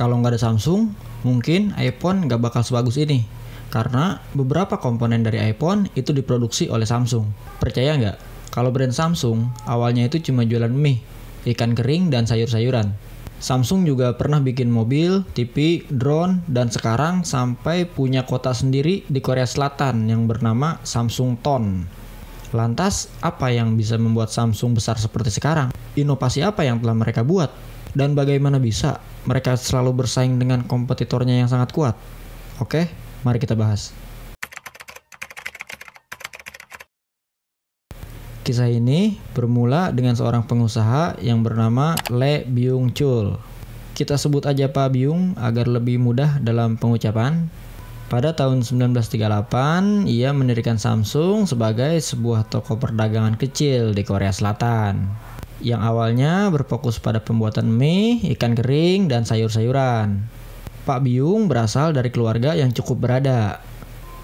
Kalau nggak ada Samsung, mungkin iPhone nggak bakal sebagus ini. Karena beberapa komponen dari iPhone itu diproduksi oleh Samsung. Percaya nggak? Kalau brand Samsung, awalnya itu cuma jualan mie, ikan kering, dan sayur-sayuran. Samsung juga pernah bikin mobil, TV, drone, dan sekarang sampai punya kota sendiri di Korea Selatan yang bernama Samsung Town. Lantas, apa yang bisa membuat Samsung besar seperti sekarang? Inovasi apa yang telah mereka buat? Dan bagaimana bisa mereka selalu bersaing dengan kompetitornya yang sangat kuat? Oke, mari kita bahas. Kisah ini bermula dengan seorang pengusaha yang bernama Lee Byung-chul. Kita sebut aja Pak Byung agar lebih mudah dalam pengucapan. Pada tahun 1938, ia mendirikan Samsung sebagai sebuah toko perdagangan kecil di Korea Selatan, yang awalnya berfokus pada pembuatan mie, ikan kering, dan sayur-sayuran. Pak Byung berasal dari keluarga yang cukup berada.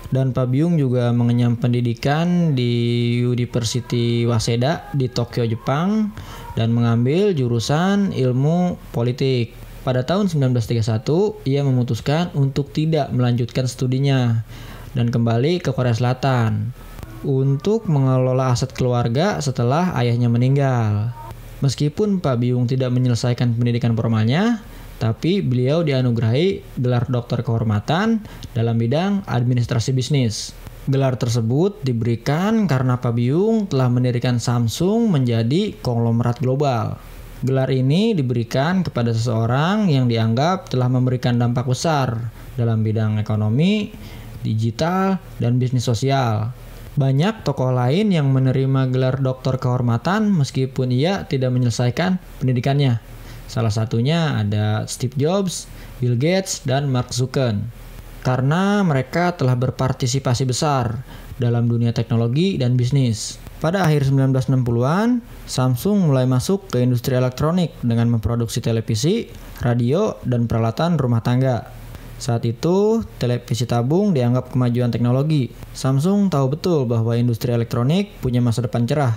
Dan Pak Byung juga mengenyam pendidikan di University Waseda di Tokyo, Jepang, dan mengambil jurusan ilmu politik. Pada tahun 1931, ia memutuskan untuk tidak melanjutkan studinya dan kembali ke Korea Selatan untuk mengelola aset keluarga setelah ayahnya meninggal. Meskipun Pak Byung tidak menyelesaikan pendidikan formalnya, tapi beliau dianugerahi gelar doktor kehormatan dalam bidang administrasi bisnis. Gelar tersebut diberikan karena Pak Byung telah mendirikan Samsung menjadi konglomerat global. Gelar ini diberikan kepada seseorang yang dianggap telah memberikan dampak besar dalam bidang ekonomi, digital, dan bisnis sosial. Banyak tokoh lain yang menerima gelar doktor kehormatan meskipun ia tidak menyelesaikan pendidikannya. Salah satunya ada Steve Jobs, Bill Gates, dan Mark Zuckerberg. Karena mereka telah berpartisipasi besar dalam dunia teknologi dan bisnis. Pada akhir 1960-an, Samsung mulai masuk ke industri elektronik dengan memproduksi televisi, radio, dan peralatan rumah tangga. Saat itu, televisi tabung dianggap kemajuan teknologi. Samsung tahu betul bahwa industri elektronik punya masa depan cerah.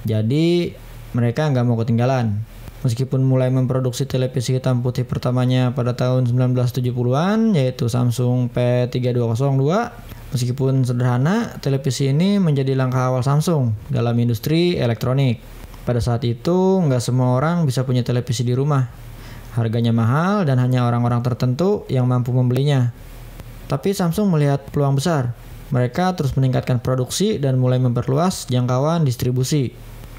Jadi, mereka nggak mau ketinggalan. Meskipun mulai memproduksi televisi hitam putih pertamanya pada tahun 1970-an, yaitu Samsung P3202, meskipun sederhana, televisi ini menjadi langkah awal Samsung dalam industri elektronik. Pada saat itu, nggak semua orang bisa punya televisi di rumah. Harganya mahal dan hanya orang-orang tertentu yang mampu membelinya. Tapi Samsung melihat peluang besar. Mereka terus meningkatkan produksi dan mulai memperluas jangkauan distribusi.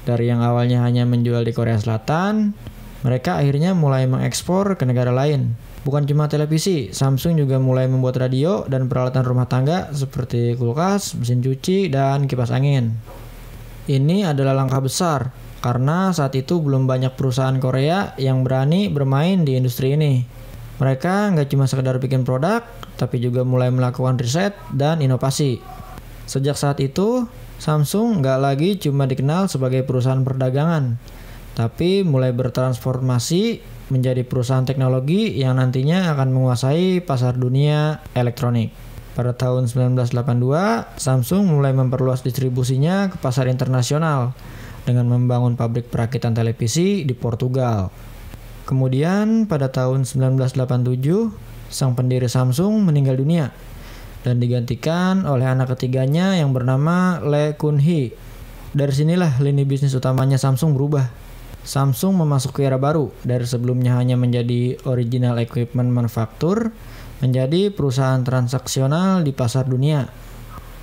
Dari yang awalnya hanya menjual di Korea Selatan, mereka akhirnya mulai mengekspor ke negara lain. Bukan cuma televisi, Samsung juga mulai membuat radio dan peralatan rumah tangga seperti kulkas, mesin cuci, dan kipas angin. Ini adalah langkah besar, karena saat itu belum banyak perusahaan Korea yang berani bermain di industri ini. Mereka nggak cuma sekedar bikin produk, tapi juga mulai melakukan riset dan inovasi. Sejak saat itu, Samsung nggak lagi cuma dikenal sebagai perusahaan perdagangan, tapi mulai bertransformasi menjadi perusahaan teknologi yang nantinya akan menguasai pasar dunia elektronik. Pada tahun 1982, Samsung mulai memperluas distribusinya ke pasar internasional dengan membangun pabrik perakitan televisi di Portugal. Kemudian pada tahun 1987, sang pendiri Samsung meninggal dunia dan digantikan oleh anak ketiganya yang bernama Lee Kun-hee. Dari sinilah lini bisnis utamanya Samsung berubah. Samsung memasuki era baru, dari sebelumnya hanya menjadi original equipment manufaktur, menjadi perusahaan transaksional di pasar dunia.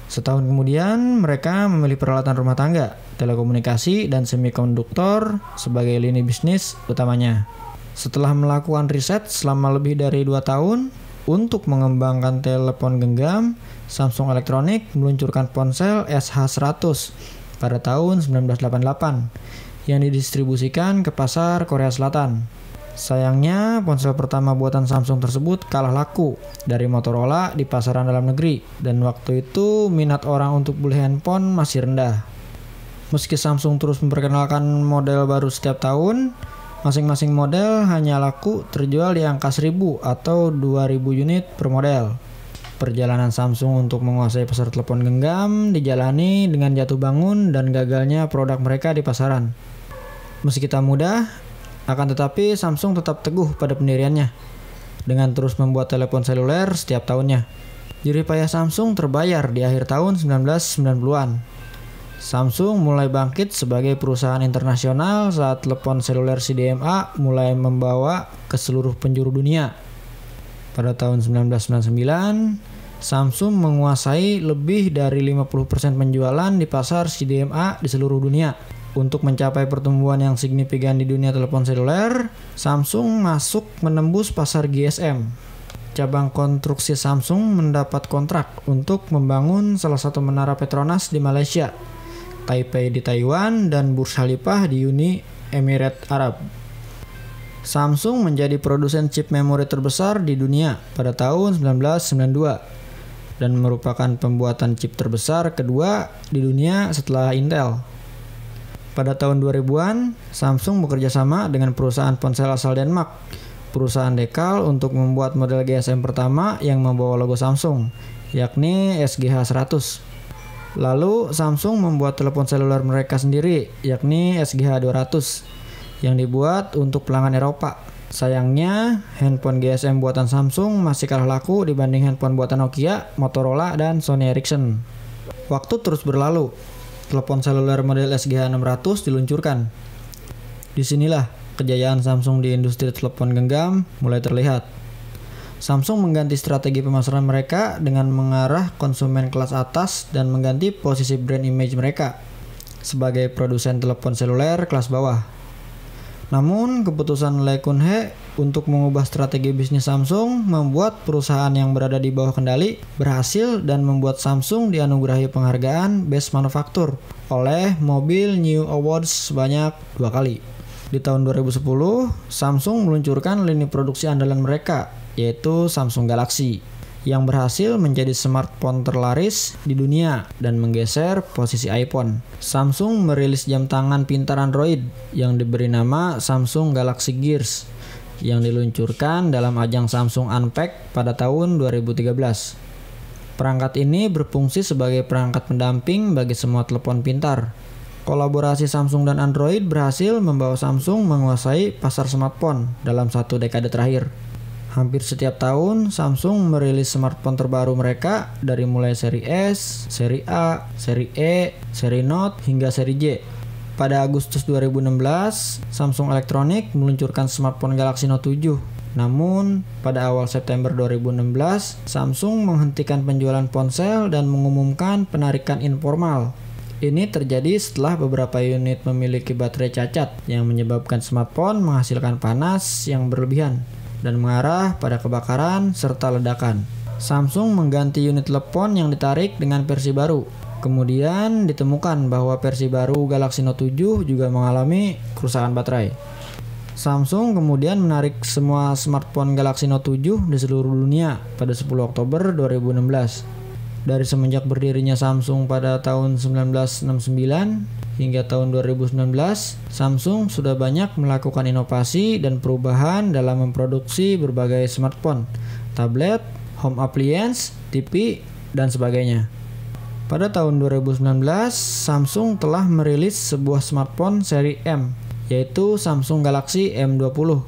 Setahun kemudian, mereka memilih peralatan rumah tangga, telekomunikasi, dan semikonduktor sebagai lini bisnis utamanya. Setelah melakukan riset selama lebih dari 2 tahun, untuk mengembangkan telepon genggam, Samsung Electronics meluncurkan ponsel SH100 pada tahun 1988 yang didistribusikan ke pasar Korea Selatan. Sayangnya, ponsel pertama buatan Samsung tersebut kalah laku dari Motorola di pasaran dalam negeri, dan waktu itu minat orang untuk beli handphone masih rendah. Meski Samsung terus memperkenalkan model baru setiap tahun, masing-masing model hanya laku terjual di angka 1000 atau 2000 unit per model. Perjalanan Samsung untuk menguasai pasar telepon genggam dijalani dengan jatuh bangun dan gagalnya produk mereka di pasaran. Meski tak mudah, akan tetapi Samsung tetap teguh pada pendiriannya. dengan terus membuat telepon seluler setiap tahunnya. Jerih payah Samsung terbayar di akhir tahun 1990-an. Samsung mulai bangkit sebagai perusahaan internasional saat telepon seluler CDMA mulai membawa ke seluruh penjuru dunia. Pada tahun 1999, Samsung menguasai lebih dari 50% penjualan di pasar CDMA di seluruh dunia. Untuk mencapai pertumbuhan yang signifikan di dunia telepon seluler, Samsung masuk menembus pasar GSM. Cabang konstruksi Samsung mendapat kontrak untuk membangun salah satu menara Petronas di Malaysia, Taipei di Taiwan, dan Burj Khalifah di Uni Emirat Arab. Samsung menjadi produsen chip memori terbesar di dunia pada tahun 1992 dan merupakan pembuatan chip terbesar kedua di dunia setelah Intel. Pada tahun 2000-an, Samsung bekerja sama dengan perusahaan ponsel asal Denmark, perusahaan Dekal, untuk membuat model GSM pertama yang membawa logo Samsung, yakni SGH100. Lalu Samsung membuat telepon seluler mereka sendiri, yakni SGH200, yang dibuat untuk pelanggan Eropa. Sayangnya, handphone GSM buatan Samsung masih kalah laku dibanding handphone buatan Nokia, Motorola, dan Sony Ericsson. Waktu terus berlalu, telepon seluler model SGH600 diluncurkan. Disinilah kejayaan Samsung di industri telepon genggam mulai terlihat. Samsung mengganti strategi pemasaran mereka dengan mengarah konsumen kelas atas dan mengganti posisi brand image mereka sebagai produsen telepon seluler kelas bawah. Namun, keputusan Lee Kun-hee untuk mengubah strategi bisnis Samsung membuat perusahaan yang berada di bawah kendali berhasil dan membuat Samsung dianugerahi penghargaan Best Manufacturer oleh Mobile News Awards sebanyak 2 kali. Di tahun 2010, Samsung meluncurkan lini produksi andalan mereka, yaitu Samsung Galaxy, yang berhasil menjadi smartphone terlaris di dunia dan menggeser posisi iPhone. Samsung merilis jam tangan pintar Android yang diberi nama Samsung Galaxy Gears yang diluncurkan dalam ajang Samsung Unpacked pada tahun 2013. Perangkat ini berfungsi sebagai perangkat pendamping bagi semua telepon pintar. Kolaborasi Samsung dan Android berhasil membawa Samsung menguasai pasar smartphone dalam 1 dekade terakhir. Hampir setiap tahun, Samsung merilis smartphone terbaru mereka dari mulai seri S, seri A, seri E, seri Note, hingga seri J. Pada Agustus 2016, Samsung Electronics meluncurkan smartphone Galaxy Note 7. Namun, pada awal September 2016, Samsung menghentikan penjualan ponsel dan mengumumkan penarikan informal. Ini terjadi setelah beberapa unit memiliki baterai cacat yang menyebabkan smartphone menghasilkan panas yang berlebihan dan mengarah pada kebakaran serta ledakan. Samsung mengganti unit telepon yang ditarik dengan versi baru. Kemudian ditemukan bahwa versi baru Galaxy Note 7 juga mengalami kerusakan baterai. Samsung kemudian menarik semua smartphone Galaxy Note 7 di seluruh dunia pada 10 Oktober 2016. Dari semenjak berdirinya Samsung pada tahun 1969, hingga tahun 2019, Samsung sudah banyak melakukan inovasi dan perubahan dalam memproduksi berbagai smartphone, tablet, home appliance, TV, dan sebagainya. Pada tahun 2019, Samsung telah merilis sebuah smartphone seri M, yaitu Samsung Galaxy M20,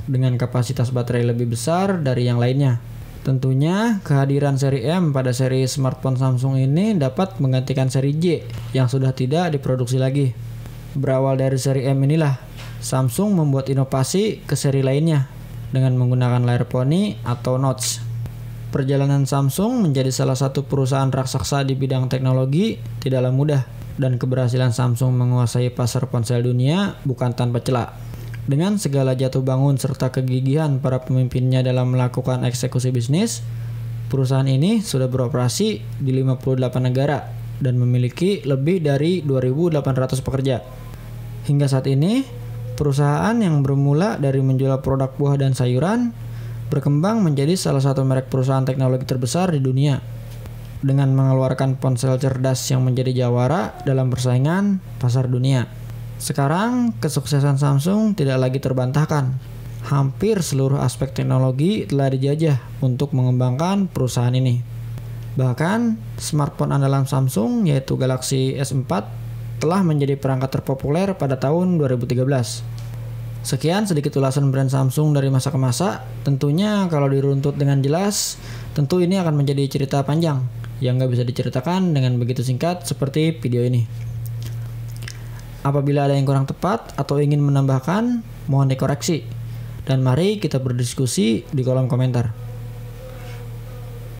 dengan kapasitas baterai lebih besar dari yang lainnya. Tentunya, kehadiran seri M pada seri smartphone Samsung ini dapat menggantikan seri J yang sudah tidak diproduksi lagi. Berawal dari seri M inilah, Samsung membuat inovasi ke seri lainnya dengan menggunakan layar poni atau notch. Perjalanan Samsung menjadi salah satu perusahaan raksasa di bidang teknologi tidaklah mudah, dan keberhasilan Samsung menguasai pasar ponsel dunia bukan tanpa celah. Dengan segala jatuh bangun serta kegigihan para pemimpinnya dalam melakukan eksekusi bisnis, perusahaan ini sudah beroperasi di 58 negara dan memiliki lebih dari 2.800 pekerja. Hingga saat ini, perusahaan yang bermula dari menjual produk buah dan sayuran berkembang menjadi salah satu merek perusahaan teknologi terbesar di dunia, dengan mengeluarkan ponsel cerdas yang menjadi jawara dalam persaingan pasar dunia. Sekarang, kesuksesan Samsung tidak lagi terbantahkan. Hampir seluruh aspek teknologi telah dijajah untuk mengembangkan perusahaan ini. Bahkan, smartphone andalan Samsung yaitu Galaxy S4 telah menjadi perangkat terpopuler pada tahun 2013. Sekian sedikit ulasan brand Samsung dari masa ke masa. Tentunya kalau diruntut dengan jelas, tentu ini akan menjadi cerita panjang yang gak bisa diceritakan dengan begitu singkat seperti video ini. Apabila ada yang kurang tepat atau ingin menambahkan, mohon dikoreksi. Dan mari kita berdiskusi di kolom komentar.